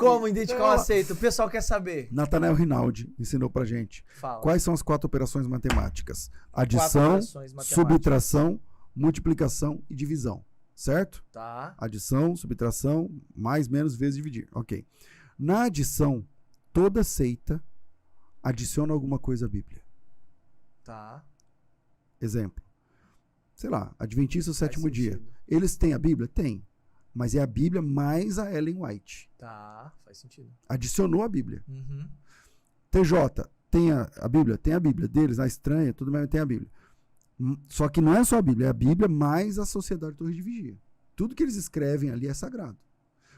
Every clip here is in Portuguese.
Como identificar uma seita? O pessoal quer saber. Nathanael Rinaldi ensinou pra gente. Fala. Quais são as 4 operações matemáticas? 4 Adição, operações matemáticas. subtração, multiplicação e divisão. Certo? Tá. Adição, subtração, mais, menos, vezes, dividir. Ok. Na adição, toda seita adiciona alguma coisa à Bíblia. Tá. Exemplo. Sei lá, Adventista do sétimo dia. sentido. Eles têm a Bíblia? Tem. Mas é a Bíblia mais a Ellen White. Tá, faz sentido. Adicionou a Bíblia. Uhum. TJ, tem a Bíblia? Tem a Bíblia. Deles, a estranha, tudo mais, tem a Bíblia. Só que não é só a Bíblia, é a Bíblia mais a Sociedade Torre de Vigia. Tudo que eles escrevem ali é sagrado.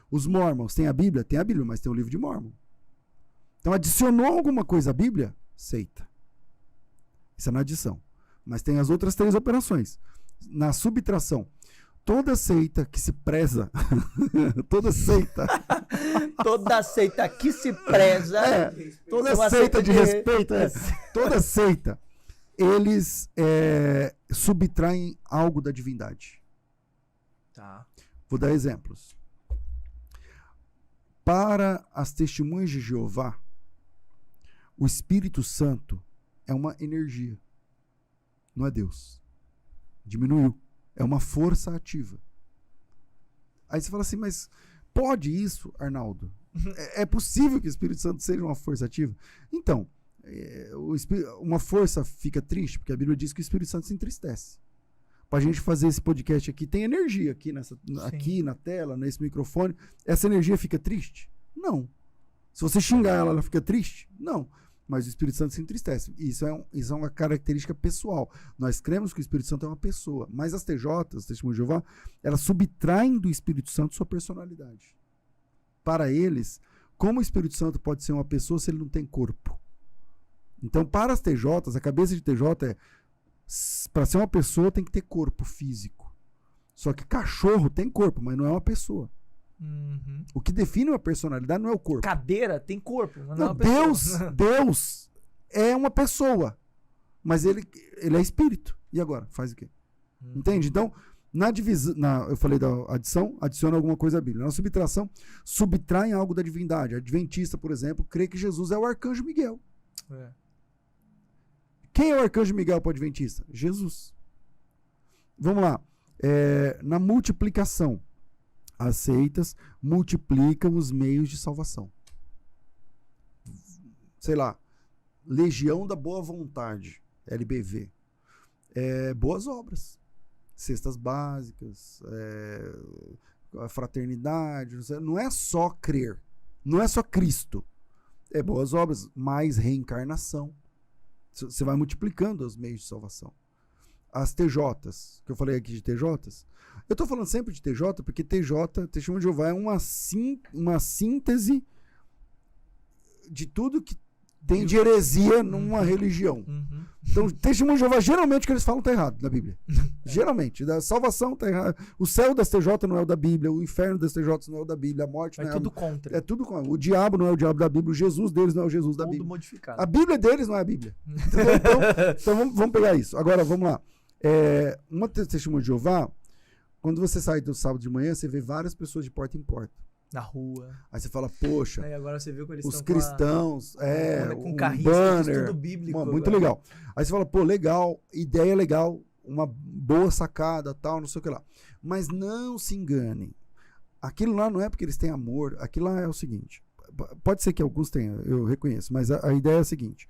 Os Mormons têm a Bíblia? Tem a Bíblia, mas tem o livro de Mormon. Então adicionou alguma coisa à Bíblia? Seita. Isso é na adição. Mas tem as outras 3 operações. Na subtração, toda seita que se preza, toda seita que se preza. Toda Uma seita de de- respeito, toda seita, eles subtraem algo da divindade. Tá. Vou dar exemplos. Para as testemunhas de Jeová, o Espírito Santo é uma energia, não é Deus. Diminuiu. É uma força ativa. Aí você fala assim, mas pode isso, Arnaldo? É possível que o Espírito Santo seja uma força ativa? Então, uma força fica triste, porque a Bíblia diz que o Espírito Santo se entristece. Para a gente fazer esse podcast aqui, tem energia aqui na tela, nesse microfone. Essa energia fica triste? Não. Se você xingar ela, ela fica triste? Não. Mas o Espírito Santo se entristece. Isso é uma característica pessoal. Nós cremos que o Espírito Santo é uma pessoa. Mas as TJs, as Testemunhas de Jeová, elas subtraem do Espírito Santo sua personalidade. Para eles, como o Espírito Santo pode ser uma pessoa se ele não tem corpo? Então, para as TJs, a cabeça de TJ para ser uma pessoa tem que ter corpo físico. Só que cachorro tem corpo, mas não é uma pessoa. Uhum. O que define uma personalidade não é o corpo. Cadeira tem corpo, mas não é Não, uma pessoa. Deus é uma pessoa, mas ele é espírito. E agora? Faz o quê? Entende? Então, na divisão, eu falei da adição, adiciona alguma coisa à Bíblia. Na subtração, subtraem algo da divindade. Adventista, por exemplo, crê que Jesus é o arcanjo Miguel. É. Quem é o arcanjo Miguel para o adventista? Jesus. Vamos lá. Na multiplicação, as seitas multiplicam os meios de salvação. Sei lá, Legião da Boa Vontade, LBV. Boas obras. Cestas básicas, a fraternidade. Não é só crer. Não é só Cristo. É boas obras, mais reencarnação. Você vai multiplicando os meios de salvação. As TJs, que eu falei aqui de TJs, eu estou falando sempre de TJ porque Testemunho de Jeová, é uma síntese de tudo que tem de heresia numa religião. Uhum. Então, Testemunho de Jeová, geralmente o que eles falam está errado na Bíblia. Geralmente. Da salvação está errado. O céu das TJ não é o da Bíblia, o inferno das TJ não é o da Bíblia, a morte não é tudo contra. É tudo contra. O diabo não é o diabo da Bíblia, o Jesus deles não é o Jesus da Tudo Bíblia. modificado. A Bíblia deles não é a Bíblia. Então vamos pegar isso. Agora, vamos lá. Uma Testemunha de Jeová, quando você sai do sábado de manhã, você vê várias pessoas de porta em porta. Na rua. Aí você fala, poxa, Aí agora você viu que eles os estão cristãos, com um carrinhos, banner, tudo bíblico. muito legal. Aí você fala, pô, legal, ideia legal, uma boa sacada, tal, não sei o que lá. Mas não se enganem. Aquilo lá não é porque eles têm amor, aquilo lá é o seguinte, pode ser que alguns tenham, eu reconheço, mas a ideia é a seguinte,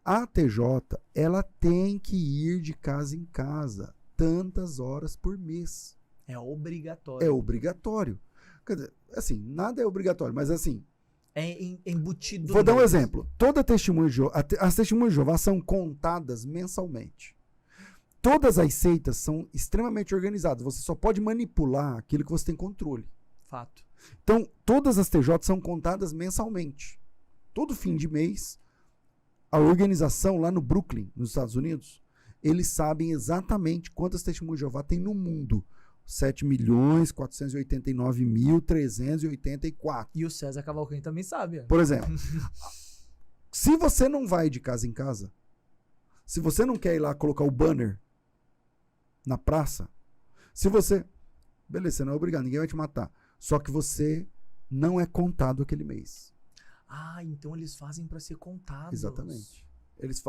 a TJ, ela tem que ir de casa em casa tantas horas por mês. É obrigatório. É obrigatório. Quer dizer, assim, nada é obrigatório, mas assim... É embutido. Vou dar um exemplo. Toda testemunha de Jeová, as testemunhas de Jeová são contadas mensalmente. Todas as seitas são extremamente organizadas. Você só pode manipular aquilo que você tem controle. Fato. Então, todas as TJ são contadas mensalmente. Todo fim de mês, a organização lá no Brooklyn, nos Estados Unidos, eles sabem exatamente quantas testemunhas de Jeová tem no mundo. 7.489.384. E o César Cavalcante também sabe. Por exemplo, se você não vai de casa em casa, se você não quer ir lá colocar o banner na praça, se você... Beleza, você não é obrigado, ninguém vai te matar. Só que você não é contado aquele mês. Ah, então eles fazem para ser contados. Exatamente.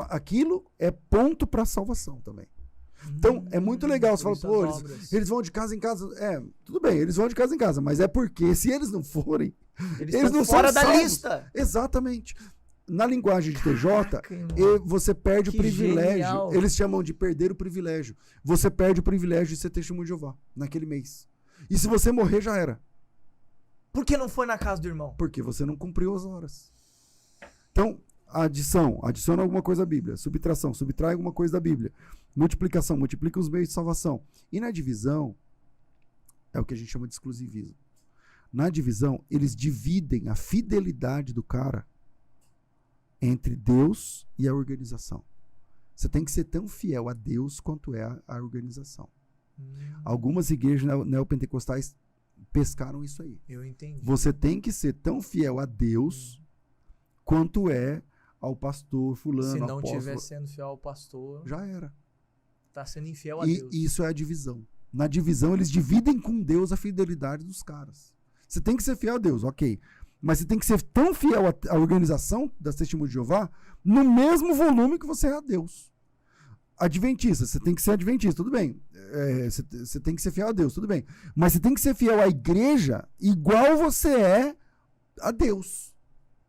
Aquilo é ponto para salvação também. Então, é muito legal. Você fala, pô, eles vão de casa em casa. Tudo bem, eles vão de casa em casa, mas é porque se eles não forem, eles não fora são da salvos. Lista. Exatamente. Na linguagem de TJ, você perde o privilégio. Genial. Eles chamam de perder o privilégio. Você perde o privilégio de ser testemunho de Jeová naquele mês. E se você morrer, já era. Por que não foi na casa do irmão? Porque você não cumpriu as horas. Então, adiciona alguma coisa à Bíblia. Subtração, subtrai alguma coisa da Bíblia. Multiplicação, multiplica os meios de salvação. E na divisão, é o que a gente chama de exclusivismo. Na divisão, eles dividem a fidelidade do cara entre Deus e a organização. Você tem que ser tão fiel a Deus quanto é a organização. Algumas igrejas neopentecostais pescaram isso aí. Eu entendi. Você tem que ser tão fiel a Deus quanto é ao pastor fulano. Se não apóstolo. estiver sendo fiel ao pastor, Já era. tá sendo infiel a Deus. E isso é a divisão. Na divisão, eles dividem com Deus a fidelidade dos caras. Você tem que ser fiel a Deus, ok. Mas você tem que ser tão fiel à organização das Testemunhas de Jeová no mesmo volume que você é a Deus. Adventista, você tem que ser adventista, tudo bem. Você tem que ser fiel a Deus, tudo bem. Mas você tem que ser fiel à igreja igual você é a Deus.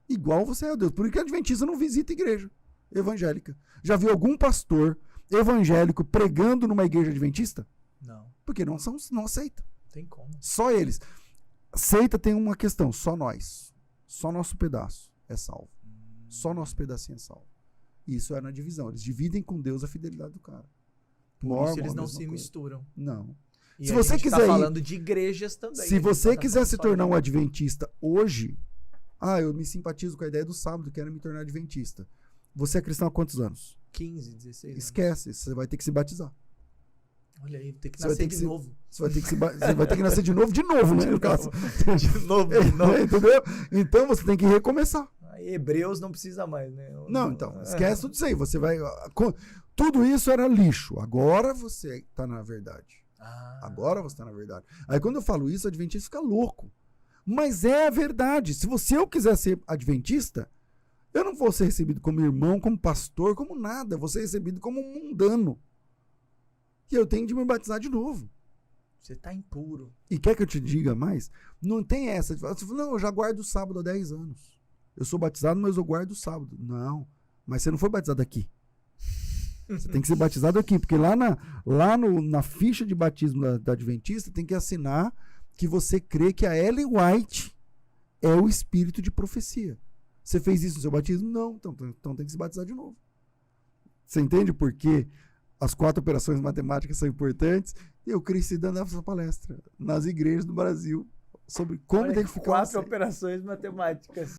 Igual você é a Deus. Por isso que adventista não visita igreja evangélica. Já viu algum pastor evangélico pregando numa igreja adventista? Não. Porque não aceita. Não tem como. Só eles. Seita tem uma questão, só nós. Só nosso pedaço é salvo. Só nosso pedacinho é salvo. Isso é na divisão. Eles dividem com Deus a fidelidade do cara. Por isso eles não se misturam. Não. E se a você gente quiser falando de igrejas também. Se você quiser se tornar um de... adventista hoje, eu me simpatizo com a ideia do sábado, quero me tornar adventista. Você é cristão há quantos anos? 15, 16 anos. Esquece, você vai ter que se batizar. Olha aí, tem que nascer de novo. Você vai ter que nascer de novo, né? No caso. De novo. Entendeu? Então você tem que recomeçar. Aí, Hebreus não precisa mais, né? Não, então, esquece tudo isso aí. Você vai. Tudo isso era lixo. Agora você está na verdade. Agora você está na verdade. Aí quando eu falo isso, o adventista fica louco. Mas é a verdade. Se eu quiser ser adventista, eu não vou ser recebido como irmão, como pastor, como nada. Eu vou ser recebido como um mundano. E eu tenho de me batizar de novo. Você está impuro. E quer que eu te diga mais? Não tem essa. Você fala, não, eu já guardo o sábado há 10 anos. Eu sou batizado, mas eu guardo o sábado. Não, mas você não foi batizado aqui. Você tem que ser batizado aqui, porque lá na ficha de batismo da Adventista tem que assinar que você crê que a Ellen White é o espírito de profecia. Você fez isso no seu batismo? Não, então tem que se batizar de novo. Você entende por quê? As 4 operações matemáticas são importantes. Eu cresci dando essa palestra nas igrejas do Brasil sobre como identificar 4 operações matemáticas.